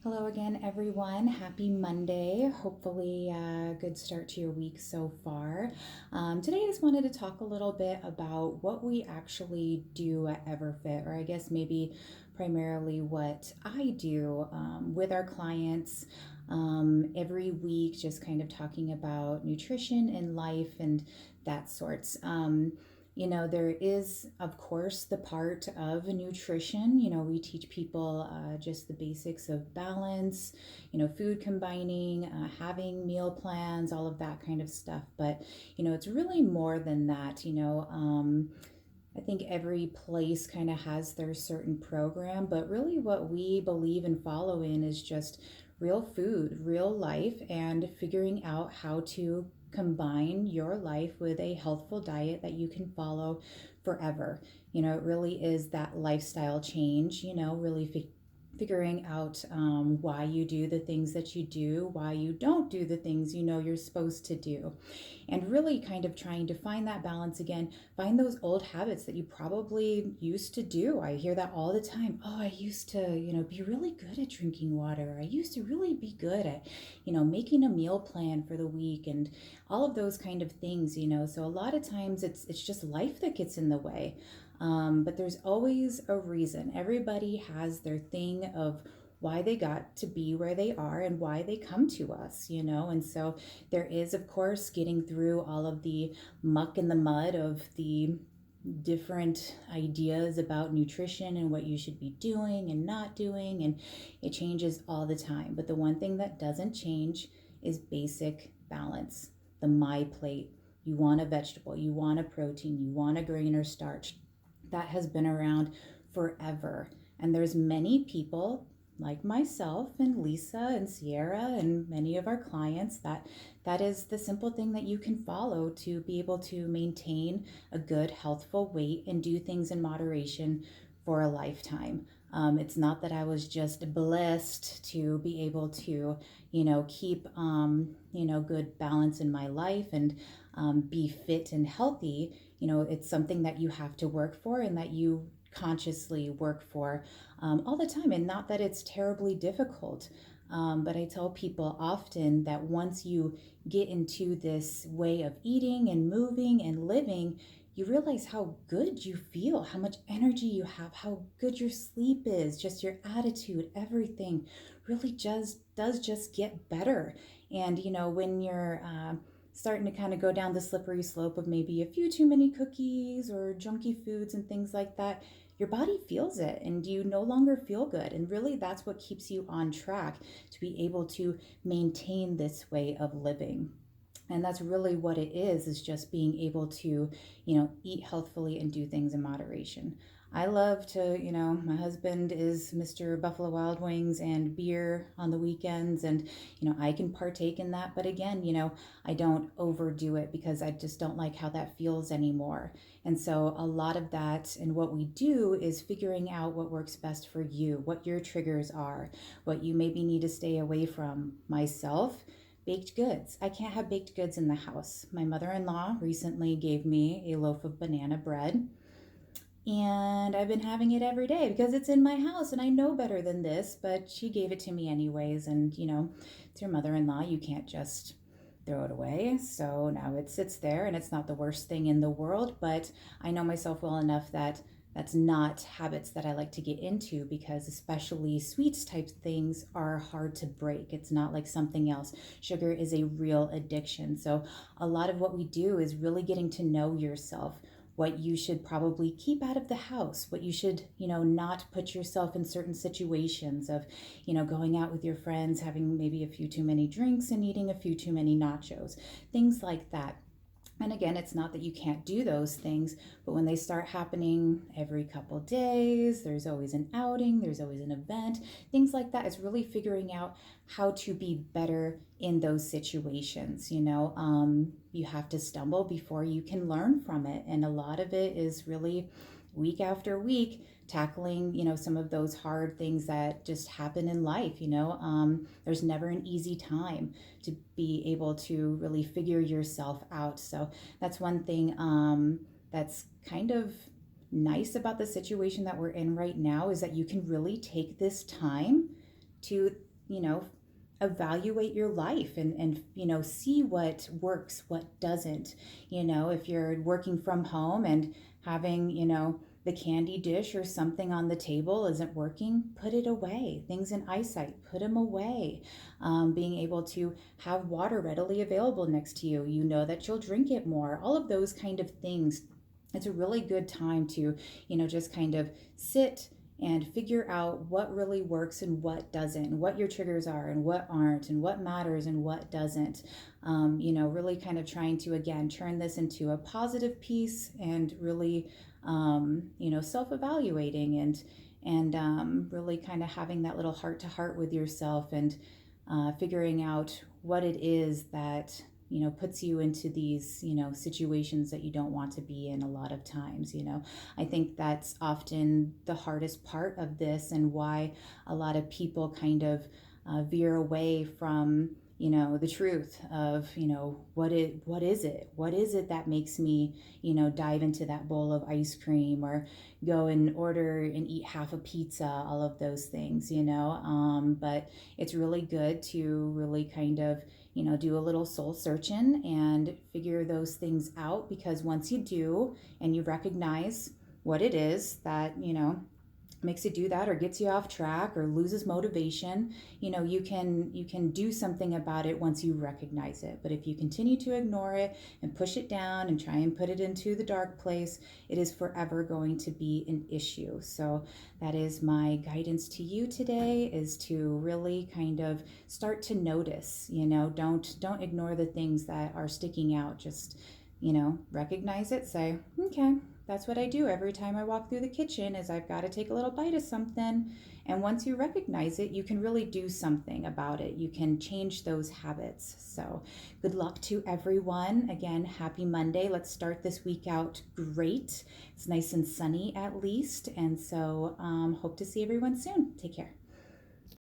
Hello again, everyone. Happy Monday. Hopefully, a good start to your week so far. Today, I just wanted to talk a little bit about what we actually do at EverFit, or I guess maybe primarily what I do with our clients every week, just kind of talking about nutrition and life and that sorts. There is, of course, the part of nutrition. We teach people just the basics of balance, food combining, having meal plans, all of that kind of stuff. But, it's really more than that. I think every place kind of has their certain program, but really what we believe and follow in is just real food, real life, and figuring out how to combine your life with a healthful diet that you can follow forever. It really is that lifestyle change, really figuring out why you do the things that you do, why you don't do the things you're supposed to do, and really kind of trying to find that balance again, find those old habits that you probably used to do. I hear that all the time. Oh, I used to, be really good at drinking water. I used to really be good at, making a meal plan for the week and all of those kind of things, So a lot of times it's just life that gets in the way. But there's always a reason. Everybody has their thing of why they got to be where they are and why they come to us, And so there is, of course, getting through all of the muck and the mud of the different ideas about nutrition and what you should be doing and not doing. And it changes all the time. But the one thing that doesn't change is basic balance. The my plate. You want a vegetable, you want a protein, you want a grain or starch. That has been around forever. And there's many people like myself and Lisa and Sierra and many of our clients that is the simple thing that you can follow to be able to maintain a good healthful weight and do things in moderation for a lifetime. It's not that I was just blessed to be able to, keep, good balance in my life and be fit and healthy. It's something that you have to work for and that you consciously work for all the time. And not that it's terribly difficult, but I tell people often that once you get into this way of eating and moving and living, you realize how good you feel, how much energy you have, how good your sleep is, just your attitude, everything really just does just get better. And when you're starting to kind of go down the slippery slope of maybe a few too many cookies or junky foods and things like that, your body feels it and you no longer feel good. And really, that's what keeps you on track to be able to maintain this way of living. And that's really what it is just being able to, eat healthfully and do things in moderation. I love to, my husband is Mr. Buffalo Wild Wings and beer on the weekends, and, I can partake in that. But again, I don't overdo it because I just don't like how that feels anymore. And so a lot of that and what we do is figuring out what works best for you, what your triggers are, what you maybe need to stay away from. Myself, baked goods. I can't have baked goods in the house. My mother-in-law recently gave me a loaf of banana bread, and I've been having it every day because it's in my house and I know better than this, but she gave it to me anyways. And, it's your mother-in-law. You can't just throw it away. So now it sits there and it's not the worst thing in the world, but I know myself well enough that that's not habits that I like to get into because especially sweets type things are hard to break. It's not like something else. Sugar is a real addiction. So a lot of what we do is really getting to know yourself, what you should probably keep out of the house, what you should, not put yourself in certain situations of, going out with your friends, having maybe a few too many drinks and eating a few too many nachos, things like that. And again, it's not that you can't do those things, but when they start happening every couple days, there's always an outing, there's always an event, things like that. It's really figuring out how to be better in those situations. You have to stumble before you can learn from it. And a lot of it is really week after week tackling some of those hard things that just happen in life. There's never an easy time to be able to really figure yourself out. So that's one thing that's kind of nice about the situation that we're in right now, is that you can really take this time to evaluate your life and see what works, what doesn't. If you're working from home and having, the candy dish or something on the table isn't working, put it away. Things in eyesight, put them away. Being able to have water readily available next to you, that you'll drink it more. All of those kind of things. It's a really good time to, just kind of sit and figure out what really works and what doesn't, and what your triggers are and what aren't, and what matters and what doesn't. Really kind of trying to, again, turn this into a positive piece and really, self-evaluating and really kind of having that little heart to heart with yourself and figuring out what it is that puts you into these situations that you don't want to be in a lot of times. I think that's often the hardest part of this, and why a lot of people kind of veer away from the truth of what is it that makes me dive into that bowl of ice cream, or go and order and eat half a pizza, all of those things. But it's really good to really kind of do a little soul searching and figure those things out, because once you do and you recognize what it is that makes you do that, or gets you off track, or loses motivation, you can do something about it once you recognize it. But if you continue to ignore it and push it down and try and put it into the dark place, it is forever going to be an issue. So that is my guidance to you today, is to really kind of start to notice. Don't ignore the things that are sticking out. Just recognize it, say, okay, that's what I do every time I walk through the kitchen, is I've got to take a little bite of something. And once you recognize it, you can really do something about it. You can change those habits. So good luck to everyone. Again, happy Monday. Let's start this week out great. It's nice and sunny at least. And so hope to see everyone soon. Take care.